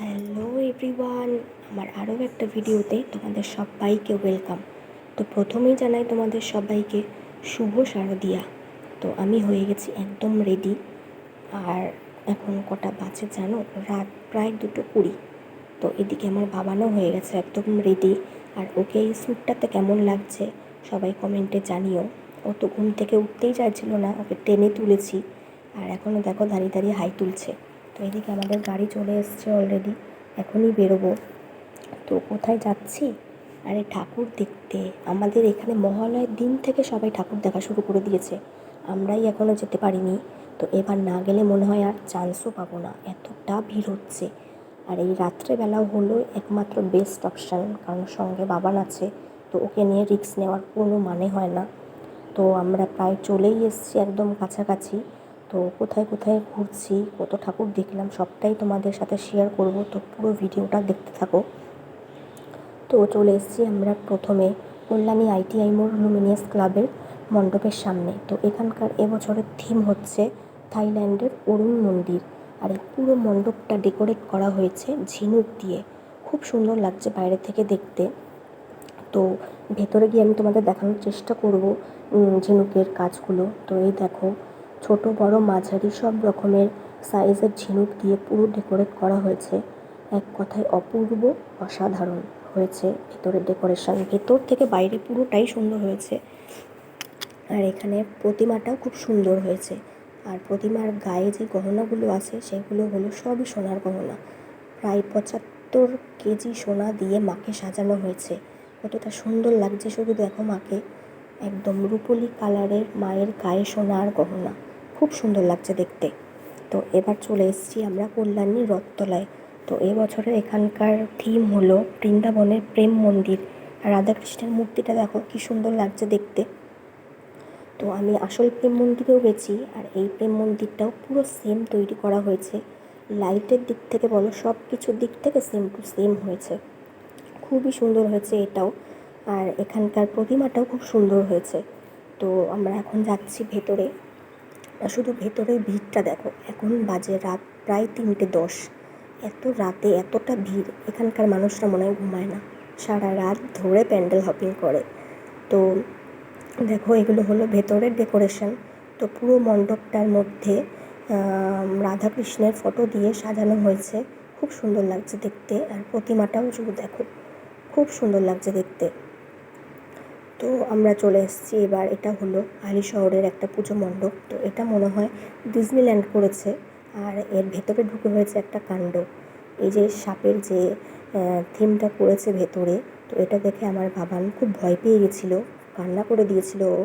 Hello everyone, আমার আরও একটা ভিডিওতে তোমাদের সবাইকে ওয়েলকাম। তো প্রথমেই জানাই তোমাদের সবাইকে শুভ শারদিয়া। তো আমি হয়ে গেছি একদম রেডি। আর এখন কটা বাজে জানো? রাত প্রায় 2:20। তো এদিকে আমার বাবানও হয়ে গেছে একদম রেডি। আর ওকে এই স্যুটটাতে কেমন লাগছে সবাই কমেন্টে জানিও। ও তো ঘুম থেকে উঠতেই চাইছিল না, ওকে টেনে তুলেছি আর এখনও দেখো দাঁড়িয়ে দাঁড়িয়ে হাই তুলছে। তো এদিকে আমাদের গাড়ি চলে এসছে অলরেডি, এখনই বেরোবো। তো কোথায় যাচ্ছি? আরে ঠাকুর দেখতে। আমাদের এখানে মহালয়ের দিন থেকে সবাই ঠাকুর দেখা শুরু করে দিয়েছে, আমরাই এখনও যেতে পারিনি। তো এবার না গেলে মনে হয় আর চান্সও পাবো না, এতটা ভিড় হচ্ছে। আর এই রাত্রেবেলাও হলো একমাত্র বেস্ট অপশান, কারণ সঙ্গে বাবান আছে। তো ওকে নিয়ে রিস্ক নেওয়ার কোনো মানে হয় না। তো আমরা প্রায় চলেই এসেছি একদম কাছাকাছি। তো কোথায় কোথায় ঘুরছি, কত ঠাকুর দেখলাম সবটাই তোমাদের সাথে শেয়ার করব। তো পুরো ভিডিওটা দেখতে থাকো। তো চলে এসেছি আমরা প্রথমে কল্যাণী ITI মোড় লুমিনিয়াস ক্লাবের মণ্ডপের সামনে। তো এখানকার এবছরের থিম হচ্ছে থাইল্যান্ডের অরুণ মন্দির। আর এই পুরো মণ্ডপটা ডেকোরেট করা হয়েছে ঝিনুক দিয়ে, খুব সুন্দর লাগছে বাইরে থেকে দেখতে। তো ভেতরে গিয়ে আমি তোমাদের দেখানোর চেষ্টা করব ঝিনুকের কাজগুলো। তো এই দেখো, ছোট বড় মাঝারি সব রকমের সাইজের ঝিনুক দিয়ে পুরো ডেকোরেট করা হয়েছে। এক কথায় অপূর্ব, অসাধারণ হয়েছে ভেতরের ডেকোরেশন। ভেতর থেকে বাইরে পুরোটাই সুন্দর হয়েছে। আর এখানে প্রতিমাটাও খুব সুন্দর হয়েছে। আর প্রতিমার গায়ে যে গহনাগুলো আছে সেগুলো হলো সবই সোনার গহনা। প্রায় 75 কেজি সোনা দিয়ে মাকে সাজানো হয়েছে। কতটা সুন্দর লাগছে শুধু দেখো মাকে, একদম রুপোলি কালারের মায়ের গায়ে সোনার গহনা, খুব সুন্দর লাগছে দেখতে। তো এবার চলে এসেছি আমরা কল্যাণী রথতলায়। তো এবছরের এখানকার থিম হলো বৃন্দাবনের প্রেম মন্দির। আর রাধাকৃষ্ণের মূর্তিটা দেখো কী সুন্দর লাগছে দেখতে। তো আমি আসল প্রেম মন্দিরেও গেছি, আর এই প্রেম মন্দিরটাও পুরো সেম তৈরি করা হয়েছে। লাইটের দিক থেকে বলো, সব কিছুর দিক থেকে সেম টু সেম হয়েছে, খুবই সুন্দর হয়েছে এটাও। আর এখানকার প্রতিমাটাও খুব সুন্দর হয়েছে। তো আমরা এখন যাচ্ছি ভেতরে। শুধু ভেতরের ভিড়টা দেখো, এখন বাজে রাত প্রায় 3:10। এত রাতে এতটা ভিড়, এখানকার মানুষরা মনে হয় ঘুমায় না, সারা রাত ধরে প্যান্ডেল হপিং করে। তো দেখো, এগুলো হলো ভেতরের ডেকোরেশন। তো পুরো মণ্ডপটার মধ্যে রাধাকৃষ্ণের ফটো দিয়ে সাজানো হয়েছে, খুব সুন্দর লাগছে দেখতে। আর প্রতিমাটাও শুধু দেখো, খুব সুন্দর লাগছে দেখতে। তো আমরা চলে এসেছি এবার। এটা হলো আলি শহরের একটা পুজো মণ্ডপ। তো এটা মনে হয় ডিজনিল্যান্ড করেছে। আর এর ভেতরে ঢুকে হয়েছে একটা কাণ্ড। এই যে সাপের যে থিমটা করেছে ভেতরে, তো এটা দেখে আমার বাবান খুব ভয় পেয়ে গেছিলো, কান্না করে দিয়েছিল ও।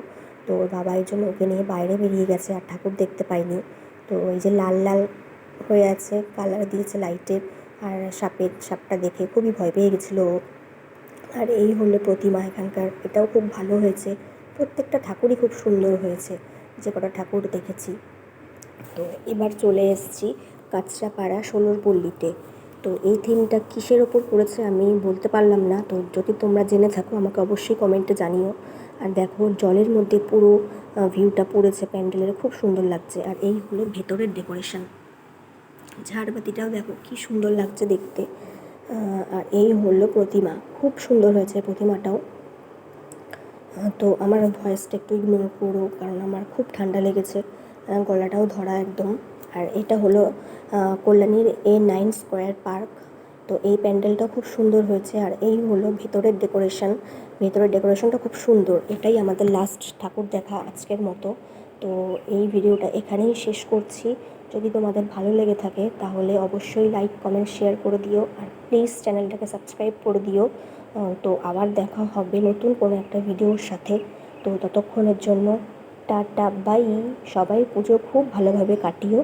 তো ওর বাবা এই জন্য ওকে নিয়ে বাইরে বেরিয়ে গেছে, আর ঠাকুর দেখতে পাইনি। তো এই যে লাল লাল হয়ে আছে, কালার দিয়েছে লাইটের, আর সাপটা দেখে খুবই ভয় পেয়ে গেছিলো ও। আর এই হলো প্রতিমা এখানকার, এটাও খুব ভালো হয়েছে। প্রত্যেকটা ঠাকুরই খুব সুন্দর হয়েছে, যে কটা ঠাকুর দেখেছি। তো এবার চলে এসেছি কাঁচরাপাড়া ষোলোর পল্লীতে। তো এই থিমটা কিসের ওপর করেছে আমি বলতে পারলাম না, তো যদি তোমরা জেনে থাকো আমাকে অবশ্যই কমেন্টে জানিও। আর দেখো, জলের মধ্যে পুরো ভিউটা পড়েছে প্যান্ডেলের, খুব সুন্দর লাগছে। আর এই হলো ভেতরের ডেকোরেশন, ঝাড়বাতিটাও দেখো কী সুন্দর লাগছে দেখতে। আর এই হলো প্রতিমা, খুব সুন্দর হয়েছে প্রতিমাটাও। তো আমার ভয়েসটা একটু ইগনোর করো, কারণ আমার খুব ঠান্ডা লেগেছে, গলাটাও ধরা একদম। আর এটা হলো কল্যাণীর A9 স্কোয়ার পার্ক। তো এই প্যান্ডেলটা খুব সুন্দর হয়েছে। আর এই হলো ভেতরের ডেকোরেশন, ভেতরের ডেকোরেশনটা খুব সুন্দর। এটাই আমাদের লাস্ট ঠাকুর দেখা আজকের মতো। তো এই ভিডিওটা এখানেই শেষ করছি। যদি তোমাদের ভালো লেগে থাকে তাহলে অবশ্যই লাইক কমেন্ট শেয়ার করে দিও, আর প্লিজ চ্যানেলটাকে সাবস্ক্রাইব করে দিও। তো আবার দেখা হবে নতুন কোনো একটা ভিডিওর সাথে। তো ততক্ষণের জন্য টাটা বাই। সবাই পুজো খুব ভালোভাবে কাটিও।